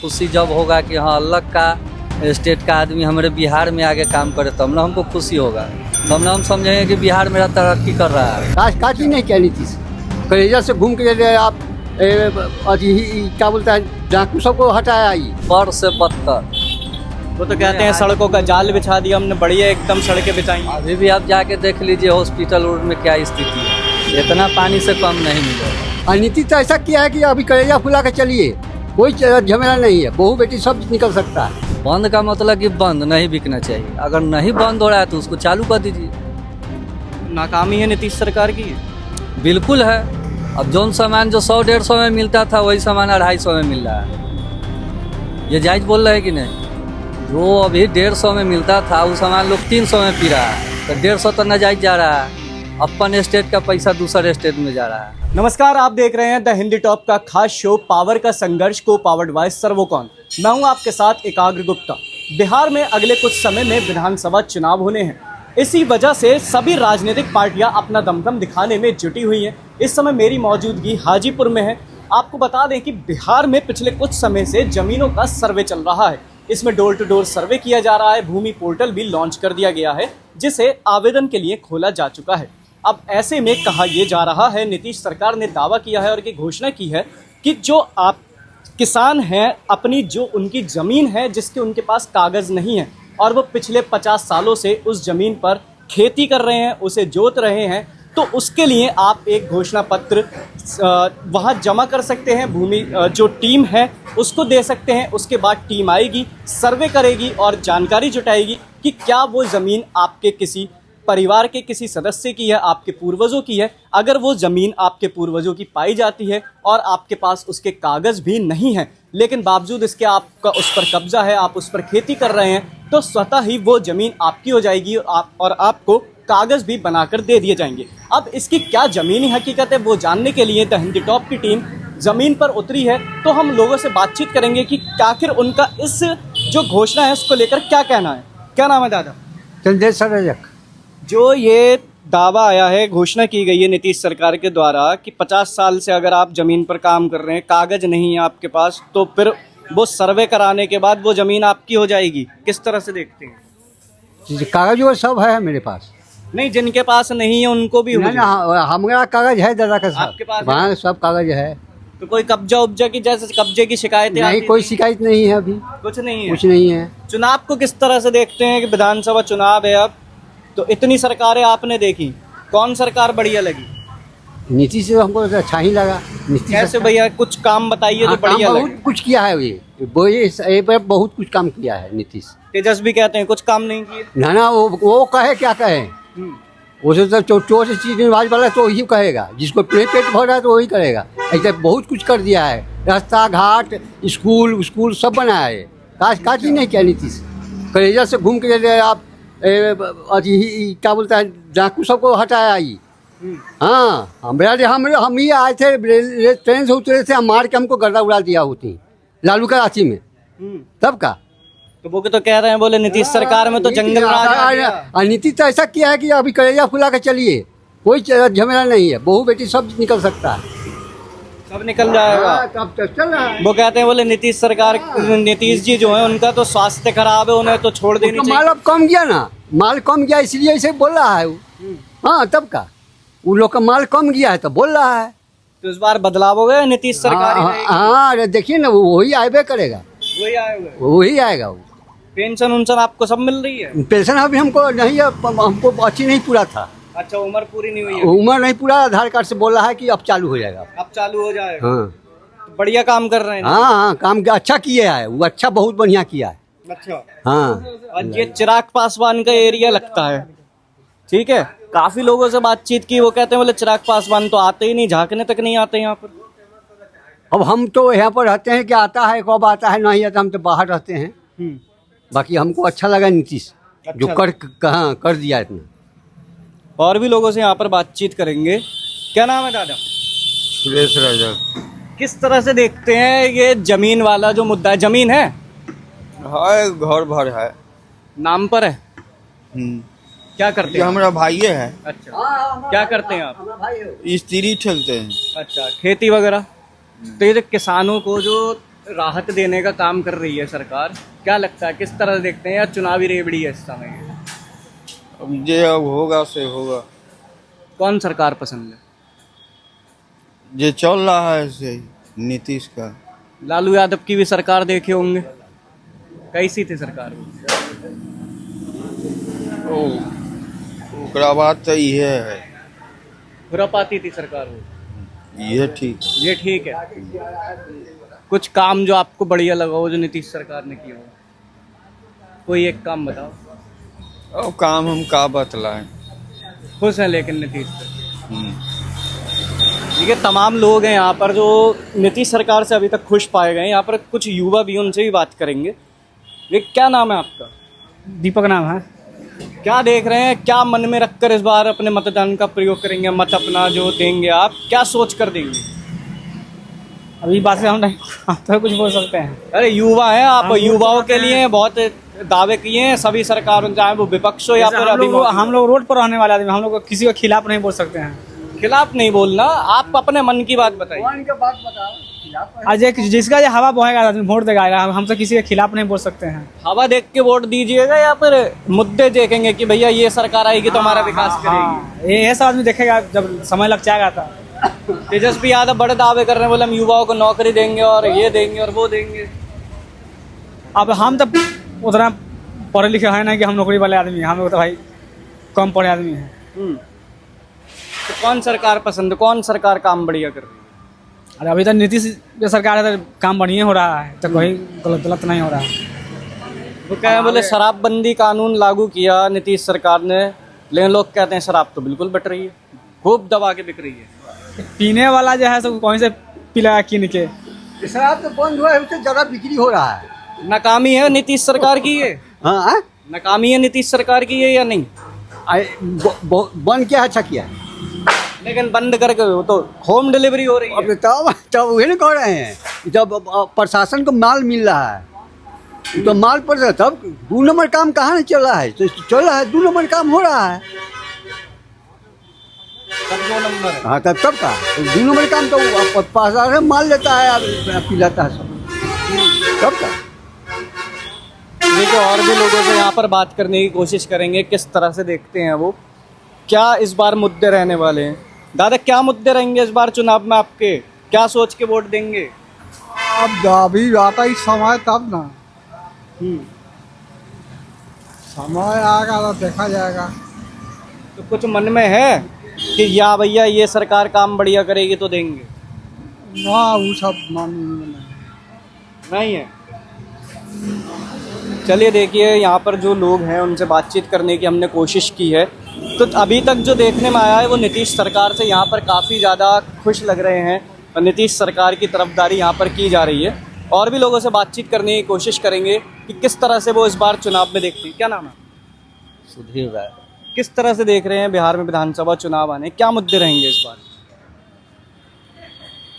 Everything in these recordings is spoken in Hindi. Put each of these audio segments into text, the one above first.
खुशी जब होगा कि हाँ अलग का स्टेट का आदमी हमारे बिहार में आगे काम करे तब ना हमको खुशी होगा, तब ना हम समझेंगे कि बिहार मेरा तरक्की कर रहा है। काज ही नहीं क्या नीतीश कलेजा से घूम के आप क्या बोलता है डाकू सबको हटाया आई पर से बदतर। वो तो कहते हैं सड़कों का जाल बिछा दिया हमने, बढ़िया एकदम सड़कें बिछाई। अभी भी आप जाके देख लीजिए हॉस्पिटल रोड में क्या स्थिति है, इतना पानी से कम नहीं मिलेगा। और नीतीश तो ऐसा किया है कि अभी कलेजा फुला के चलिए, कोई झमेला नहीं है, बहू बेटी सब निकल सकता है। बंद का मतलब कि बंद नहीं बिकना चाहिए, अगर नहीं बंद हो रहा है तो उसको चालू कर दीजिए। नाकामी है नीतीश सरकार की। बिल्कुल है। अब जौन सामान जो 100-150 में मिलता था वही सामान 250 में मिल रहा है, ये जायज बोल रहे हैं कि नहीं? जो अभी 150 में मिलता था वो सामान लोग 300 में पी रहा है, तो 150 तो नाजायज जा रहा है। अपन स्टेट का पैसा दूसरे स्टेट में जा रहा है। नमस्कार, आप देख रहे हैं द हिंदी टॉप का खास शो पावर का संघर्ष को पावर्ड बाय सर्वोकॉन। मैं हूं आपके साथ एकाग्र गुप्ता। बिहार में अगले कुछ समय में विधानसभा चुनाव होने हैं, इसी वजह से सभी राजनीतिक पार्टियां अपना दमखम दिखाने में जुटी हुई हैं। इस समय मेरी मौजूदगी हाजीपुर में है। आपको बता दें कि बिहार में पिछले कुछ समय से जमीनों का सर्वे चल रहा है। इसमें डोर टू डोर सर्वे किया जा रहा है। भूमि पोर्टल भी लॉन्च कर दिया गया है, जिसे आवेदन के लिए खोला जा चुका है। अब ऐसे में कहा यह जा रहा है, नीतीश सरकार ने दावा किया है और ये घोषणा की है कि जो आप किसान हैं, अपनी जो उनकी ज़मीन है जिसके उनके पास कागज़ नहीं है और वो पिछले 50 सालों से उस ज़मीन पर खेती कर रहे हैं, उसे जोत रहे हैं, तो उसके लिए आप एक घोषणा पत्र वहाँ जमा कर सकते हैं। भूमि जो टीम है उसको दे सकते हैं। उसके बाद टीम आएगी, सर्वे करेगी और जानकारी जुटाएगी कि क्या वो ज़मीन आपके किसी परिवार के किसी सदस्य की है, आपके पूर्वजों की है। अगर वो ज़मीन आपके पूर्वजों की पाई जाती है और आपके पास उसके कागज़ भी नहीं हैं, लेकिन बावजूद इसके आपका उस पर कब्जा है, आप उस पर खेती कर रहे हैं, तो स्वतः ही वो ज़मीन आपकी हो जाएगी और आपको कागज़ भी बनाकर दे दिए जाएंगे। अब इसकी क्या ज़मीनी हकीकत है वो जानने के लिए द हिंदी टॉप की टीम ज़मीन पर उतरी है। तो हम लोगों से बातचीत करेंगे कि आखिर उनका इस जो घोषणा है उसको लेकर क्या कहना है। क्या नाम है दादा? चंदेश्वर रजक। जो ये दावा आया है, घोषणा की गई है नीतीश सरकार के द्वारा कि 50 साल से अगर आप ज़मीन पर काम कर रहे हैं, कागज़ नहीं है आपके पास, तो फिर वो सर्वे कराने के बाद वो ज़मीन आपकी हो जाएगी, किस तरह से देखते हैं? कागज वो सब है मेरे पास। नहीं, जिनके पास नहीं है उनको भी हो ना हमारा कागज है दादा का साथ, आपके पास वहाँ सब कागज है। तो कोई कब्जा उब्जा की जैसे कब्जे की शिकायतें नहीं, कोई शिकायत नहीं है, अभी कुछ नहीं है। कुछ नहीं है। चुनाव को किस तरह से देखते हैं कि विधानसभा चुनाव है अब, तो इतनी सरकारें आपने देखी, कौन सरकार बढ़िया लगी? नीतीश से हमको अच्छा ही लगा। नीतीश कैसे भैया, कुछ काम बताइए जो बढ़िया लगे। बहुत कुछ किया है ये बहुत कुछ काम किया है नीतीश। तेजस्वी कहते हैं कुछ काम नहीं किए। ना वो कहे क्या कहे, उसे तो चोर से चीज निभाज वाला तो वही कहेगा, जिसको पेट भर रहा है तो वही करेगा। ऐसे बहुत कुछ कर दिया है, रास्ता घाट स्कूल सब बनाया है। काज ही नहीं किया नीतीश कलेजा से घूम के आप क्या बोलता है डाकू सबको हटाया आई। हाँ, हम ही आए थे, ट्रेन से उतरे थे, हम मार के हमको गर्दा उड़ा दिया होती लालू का रांची में, तब का। तो वो तो कह रहे हैं, बोले नीतीश सरकार में तो जंगल राज आ गया। नीतीश तो ऐसा किया है कि अभी कलेजा फुला के चलिए, कोई झमेला नहीं है, बहू बेटी सब निकल सकता है, सब निकल जाएगा। तब तो चल रहा है। वो कहते हैं, बोले नीतीश जी जो है उनका तो स्वास्थ्य खराब है, उन्हें तो छोड़ देनी चाहिए। माल अब कम गया ना, माल कम गया इसलिए ऐसे बोल रहा है वो। हाँ, तब का वो लोग का माल कम गया है तो बोल रहा है। तो इस बार बदलाव हो गया, नीतीश सरकार ही रहेगी। हाँ, देखिए ना, वही आएबे करेगा, वही आएगा। वो पेंशन उनसन आपको सब मिल रही है? पेंशन अभी हमको नहीं है, हमको अच्छी नहीं पूरा था। अच्छा, उम्र पूरी नहीं हुई है? उम्र नहीं पूरा, आधार कार्ड से बोल रहा है कि अब चालू हो जाएगा। अब चालू हो जाएगा। हाँ, तो बढ़िया काम कर रहे हैं। हाँ, काम अच्छा किया है वो, अच्छा बहुत बढ़िया किया है। अच्छा, हाँ। और ये चिराग पासवान का एरिया लगता है, ठीक है। काफी लोगों से बातचीत की, वो कहते हैं बोले चिराग पासवान तो आते ही नहीं, झांकने तक नहीं आते यहाँ पर। अब हम तो यहाँ पर रहते हैं कि आता है, कब आता है नहीं आता, हम तो बाहर रहते हैं। बाकी हमको अच्छा लगा नीतीश जो कर दिया इतना। और भी लोगों से यहाँ पर बातचीत करेंगे। क्या नाम है दादा? सुरेश रजक। किस तरह से देखते हैं ये जमीन वाला जो मुद्दा है? जमीन है, घर भर है, नाम पर है। क्या करते हैं? हमारा भाई है। अच्छा, क्या करते हैं आप? स्त्री ठेलते हैं। अच्छा, खेती वगैरह। तो ये जो किसानों को जो राहत देने का काम कर रही है सरकार, क्या लगता है किस तरह से देखते हैं, या चुनावी रेवड़ी है इस समय? अब जे अब होगा से होगा, कौन सरकार पसंद है? जे चल रहा है से नीतीश का। लालू यादव की भी सरकार देखे होंगे, कैसी थी सरकार वो? ओ ओकरा बात तो ये है, खुरापाती थी सरकार वो, ये ठीक। ये ठीक है। कुछ काम जो आपको बढ़िया लगा हो जो नीतीश सरकार ने किया हो, कोई एक काम बताओ। अब काम हम का बतलाएं। खुश हैं लेकिन नीतीश से? देखिए तमाम लोग हैं यहाँ पर जो नीतीश सरकार से अभी तक खुश पाए गए हैं। यहाँ पर कुछ युवा भी, उनसे भी बात करेंगे। ये क्या नाम है आपका? दीपक नाम है। क्या देख रहे हैं, क्या मन में रखकर इस बार अपने मतदान का प्रयोग करेंगे? मत अपना जो देंगे आप, क्या सोच कर देंगे? अभी बात से हम नहीं तो कुछ बोल सकते हैं। अरे युवा हैं आप, युवाओं के लिए बहुत दावे किए हैं सभी सरकार, चाहे वो विपक्ष हो या फिर अभी हम लोग रोड पर रहने वाले आदमी, हम लोग किसी के खिलाफ नहीं बोल सकते हैं। खिलाफ नहीं बोलना, आप अपने मन की बात बताइए। आज एक जिसका ये हवा बहेगा आदमी वोट देगा, हमसे किसी के खिलाफ नहीं बोल सकते हैं। हवा देख के वोट दीजिएगा या फिर मुद्दे देखेंगे कि भैया ये सरकार आएगी तो हमारा विकास करेगी? हाँ, ये सब आदमी देखेगा जब समय लग जाएगा था। तेजस्वी यादव बड़े दावे कर रहे हैं, बोले हम युवाओं को नौकरी देंगे और ये देंगे और वो देंगे। अब हम तो उतना पढ़े लिखे है नहीं कि हम नौकरी वाले आदमी हैं, हम लोग तो भाई कम पढ़े आदमी हैं। तो कौन सरकार पसंद, कौन सरकार काम बढ़िया कर रही है? अरे अभी तो नीतीश जो सरकार है तो काम बढ़िया हो रहा है, तो कोई गलत नहीं हो रहा है। वो कह रहे बोले शराबबंदी कानून लागू किया नीतीश सरकार ने, लेकिन लोग कहते हैं शराब तो बिल्कुल बट रही है, खूब दबा के बिक रही है। पीने वाला जो है सब कौन से पिला किन के, शराब तो बंद हुआ है, उससे ज़्यादा बिक्री हो रहा है। नाकामी है नीतीश सरकार की ये? हाँ, नाकामी है नीतीश सरकार की ये या नहीं? बंद क्या अच्छा किया है? लेकिन बंद करके वो तो होम डिलीवरी हो रही है। अब तब वही ना कह रहे हैं, जब प्रशासन को माल मिल रहा है तो माल पर तब 2 नंबर काम कहाँ नहीं चल रहा है? तो चल रहा है, 2 नंबर काम हो रहा है। सब 2 नंबर है। हाँ तब का 2 नंबर काम तो प्रशासन माल लेता है, पिलाता है सब, तब का। देखिए और भी लोगों से यहाँ पर बात करने की कोशिश करेंगे, किस तरह से देखते हैं वो, क्या इस बार मुद्दे रहने वाले हैं। दादा क्या मुद्दे रहेंगे इस बार चुनाव में आपके, क्या सोच के वोट देंगे? अब अभी आता ही समय तब ना, समय आएगा तो देखा जाएगा। तो कुछ मन में है कि या भैया ये सरकार काम बढ़िया करेगी तो देंगे? ना वो सब नहीं है। चलिए देखिए यहाँ पर जो लोग हैं उनसे बातचीत करने की हमने कोशिश की है, तो अभी तक जो देखने में आया है वो नीतीश सरकार से यहाँ पर काफ़ी ज़्यादा खुश लग रहे हैं और नीतीश सरकार की तरफदारी यहाँ पर की जा रही है। और भी लोगों से बातचीत करने की कोशिश करेंगे कि किस तरह से वो इस बार चुनाव में देखते हैं। क्या नाम है? सुधीर राय। किस तरह से देख रहे हैं बिहार में विधानसभा चुनाव आने, क्या मुद्दे रहेंगे इस बार?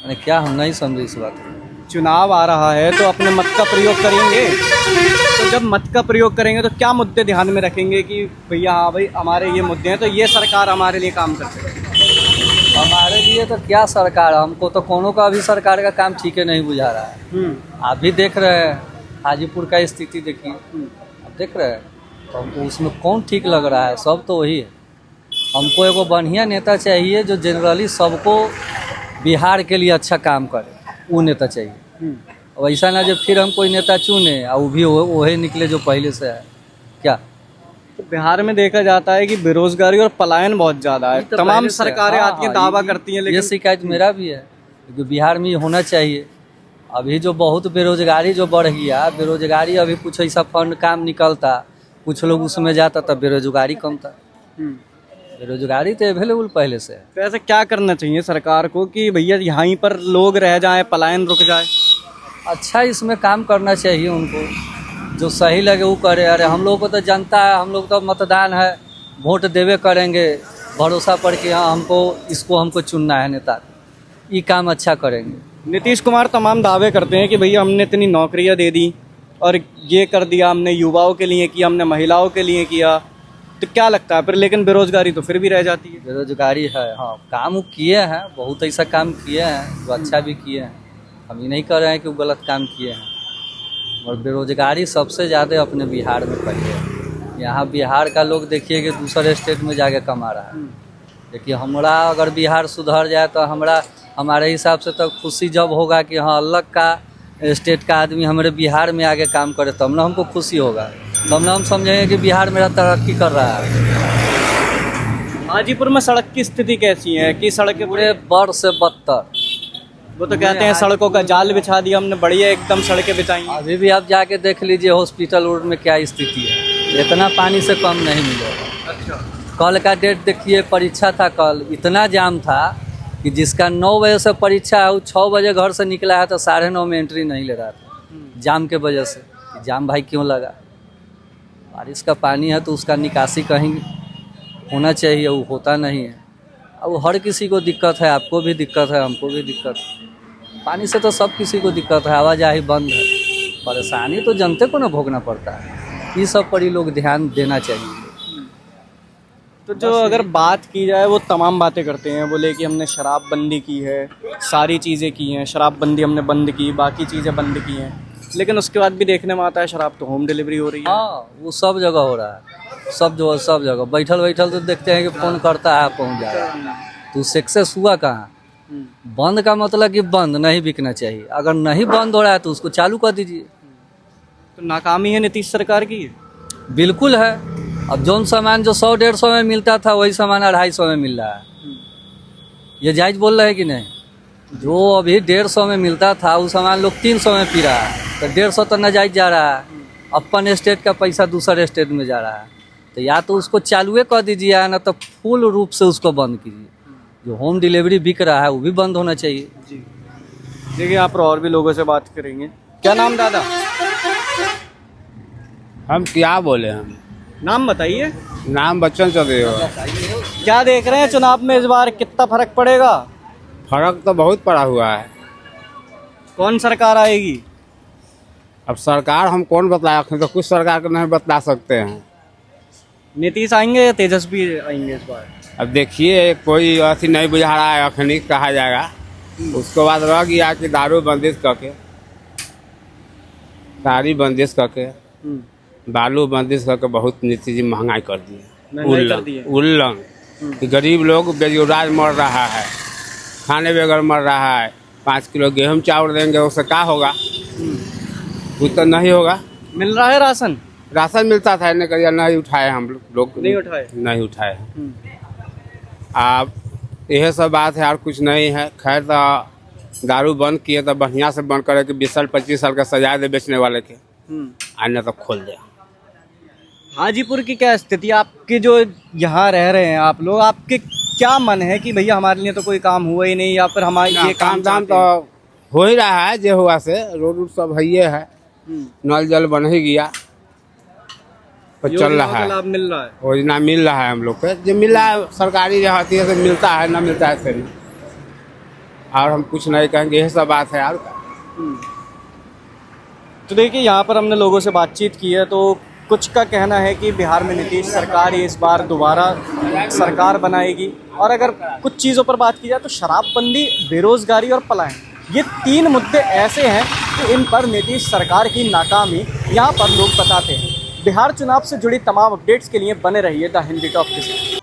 मैंने क्या, हम नहीं समझे इस बात को। चुनाव आ रहा है तो अपने मत का प्रयोग करेंगे, तो जब मत का प्रयोग करेंगे तो क्या मुद्दे ध्यान में रखेंगे कि भैया हाँ भाई हमारे ये मुद्दे हैं तो ये सरकार हमारे लिए काम कर सकती है? हमारे लिए तो क्या सरकार, हमको तो कोनो का भी सरकार का काम ठीक है नहीं बुझा रहा है। आप भी देख रहे हैं हाजीपुर का स्थिति देखिए, आप देख रहे हैं, तो हमको उसमें कौन ठीक लग रहा है? सब तो वही है। हमको एगो बढ़िया नेता चाहिए जो जनरली सबको बिहार के लिए अच्छा काम करे, वो नेता चाहिए। वैसा ना जब फिर हम कोई नेता चुने और वो भी वही निकले जो पहले से है। क्या तो बिहार में देखा जाता है कि बेरोजगारी और पलायन बहुत ज़्यादा है, तो तमाम पहले से- सरकारें हाँ, आती हैं, हाँ, दावा ये- करती हैं, ये लेकिन शिकायत मेरा भी है क्योंकि बिहार में ये होना चाहिए। अभी जो बहुत बेरोजगारी जो बढ़ गया, बेरोजगारी अभी कुछ ऐसा फंड काम निकलता, कुछ लोग उसमें जाता तब बेरोजगारी कम था। बेरोजगारी तो अवेलेबल पहले से है। तो ऐसा क्या करना चाहिए सरकार को कि भैया यहीं पर लोग रह जाएं, पलायन रुक जाए? अच्छा इसमें काम करना चाहिए उनको, जो सही लगे वो करे। अरे हम लोग को तो जनता है, हम लोग तो मतदान है, वोट देवे करेंगे भरोसा पर कि हाँ हमको चुनना है नेता, ये काम अच्छा करेंगे। नीतीश कुमार तमाम दावे करते हैं कि भैया हमने इतनी नौकरियां दे दी और ये कर दिया, हमने युवाओं के लिए किया, हमने महिलाओं के लिए किया, तो क्या लगता है फिर? लेकिन बेरोजगारी तो फिर भी रह जाती है। बेरोजगारी है, हाँ काम वो किए हैं, बहुत ऐसा काम किए हैं जो अच्छा भी किए हैं। हम ये नहीं कह रहे हैं कि वो गलत काम किए हैं, और बेरोजगारी सबसे ज़्यादा अपने बिहार में फैली है। यहाँ बिहार का लोग देखिए कि दूसरे स्टेट में जाके कमा रहा है। देखिए हमरा अगर बिहार सुधर जाए तो हमारे हिसाब से तो खुशी जब होगा कि हाँ अलग का स्टेट का आदमी हमारे बिहार में आके काम करे, तब ना हमको खुशी होगा, तब ना हम समझेंगे कि बिहार मेरा तरक्की कर रहा है। हाजीपुर में सड़क की स्थिति कैसी है कि सड़कें पूरे बड़ से बदतर, वो तो कहते हैं सड़कों का जाल बिछा दिया हमने, बढ़िया एकदम सड़कें बिछाई हैं। अभी भी आप जाके देख लीजिए हॉस्पिटल रोड में क्या स्थिति है, इतना पानी से कम नहीं मिलेगा। अच्छा, कल का डेट देखिए, परीक्षा था कल, इतना जाम था कि जिसका 9 बजे से परीक्षा है वो 6 बजे घर से निकला है तो 9:30 में एंट्री नहीं ले रहा था, जाम के वजह से। जाम भाई क्यों लगा? बारिश का पानी है तो उसका निकासी कहीं होना चाहिए, वो होता नहीं है। अब हर किसी को दिक्कत है, आपको भी दिक्कत है, हमको भी दिक्कत है। पानी से तो सब किसी को दिक्कत है, आवाजाही बंद है, परेशानी तो जनते को ना भोगना पड़ता है। ये सब पर ही लोग ध्यान देना चाहिए। तो जो अगर बात की जाए वो तमाम बातें करते हैं, बोले कि हमने शराब बंदी की है, सारी चीज़ें की हैं, शराब बंदी हमने बंद की, बाकी चीज़ें बंद की हैं, लेकिन उसके बाद भी देखने में आता है शराब तो होम डिलीवरी हो रही है। हाँ, वो सब जगह हो रहा है, सब जगह बैठल तो देखते हैं कि फ़ोन करता है पहुँच जा रहा है। तो सक्सेस हुआ कहाँ? बंद का मतलब कि बंद नहीं बिकना चाहिए, अगर नहीं बंद हो रहा है तो उसको चालू कर दीजिए। तो नाकामी है नीतीश सरकार की। बिल्कुल है। अब जौन सामान जो 100-150 में मिलता था वही सामान 250 में मिल रहा है। ये जायज बोल रहे हैं कि नहीं? जो अभी 150 में मिलता था वो सामान लोग 300 में पी रहा है, तो 150 तो नाजायज जा रहा है। अपन स्टेट का पैसा दूसरे स्टेट में जा रहा है, तो या तो उसको चालू कर दीजिए या ना तो फुल रूप से उसको बंद कीजिए। जो होम डिलीवरी बिक रहा है वो भी बंद होना चाहिए। जी, देखिए यहाँ पर और भी लोगों से बात करेंगे। क्या नाम दादा? हम क्या बोले, हम नाम बताइए। नाम बच्चन चौधरी हो। क्या देख रहे हैं चुनाव में इस बार कितना फर्क पड़ेगा? फर्क तो बहुत पड़ा हुआ है। कौन सरकार आएगी? अब सरकार हम कौन बताए, तो कुछ सरकार को नहीं बता सकते हैं। नीतीश आएंगे या तेजस्वी आएंगे इस बार? अब देखिए, कोई ऐसी नहीं बुझा रहा है, अखनी कहा जाएगा। उसके बाद रह गया कि दारू बंदिश करके, सारी बंदिश करके, बालू बंदिश करके बहुत नीतीश जी महंगाई कर दी। उल्लंघन कि गरीब लोग बेरोजगार मर रहा है, खाने बगैर मर रहा है। 5 किलो गेहूं चावल देंगे उससे क्या होगा? कुछ तो नहीं होगा। मिल रहा है राशन? राशन मिलता था, नहीं उठाए हम लोग नहीं उठाए। अब यह सब बात है और कुछ नहीं है। खैर तो दारू बंद किए तो बढ़िया से बंद करे कि 20 साल 25 साल का सजा दे बेचने वाले के, आने तो खोल दे। हाजीपुर की क्या स्थिति? आपके जो यहाँ रह रहे हैं आप लोग, आपके क्या मन है कि भैया हमारे लिए तो कोई काम हुआ ही नहीं, या फिर हमारे ये काम दाम तो हो ही रहा है, जो हुआ से रोड सब है, नल जल बन ही गया, तो चल रहा है। लाभ मिल रहा है, योजना मिल रहा है हम लोग को, जो मिल रहा है सरकारी रहती है तो मिलता है, ना मिलता है से नहीं। और हम कुछ नहीं कहेंगे, यही सब बात है। और तो देखिए यहाँ पर हमने लोगों से बातचीत की है, तो कुछ का कहना है कि बिहार में नीतीश सरकार ही इस बार दोबारा सरकार बनाएगी। और अगर कुछ चीज़ों पर बात की जाए तो शराबबंदी, बेरोजगारी और पलायन, ये 3 मुद्दे ऐसे हैं कि इन पर नीतीश सरकार की नाकामी यहाँ पर लोग बताते हैं। बिहार चुनाव से जुड़ी तमाम अपडेट्स के लिए बने रहिए द हिंदी टॉप के साथ।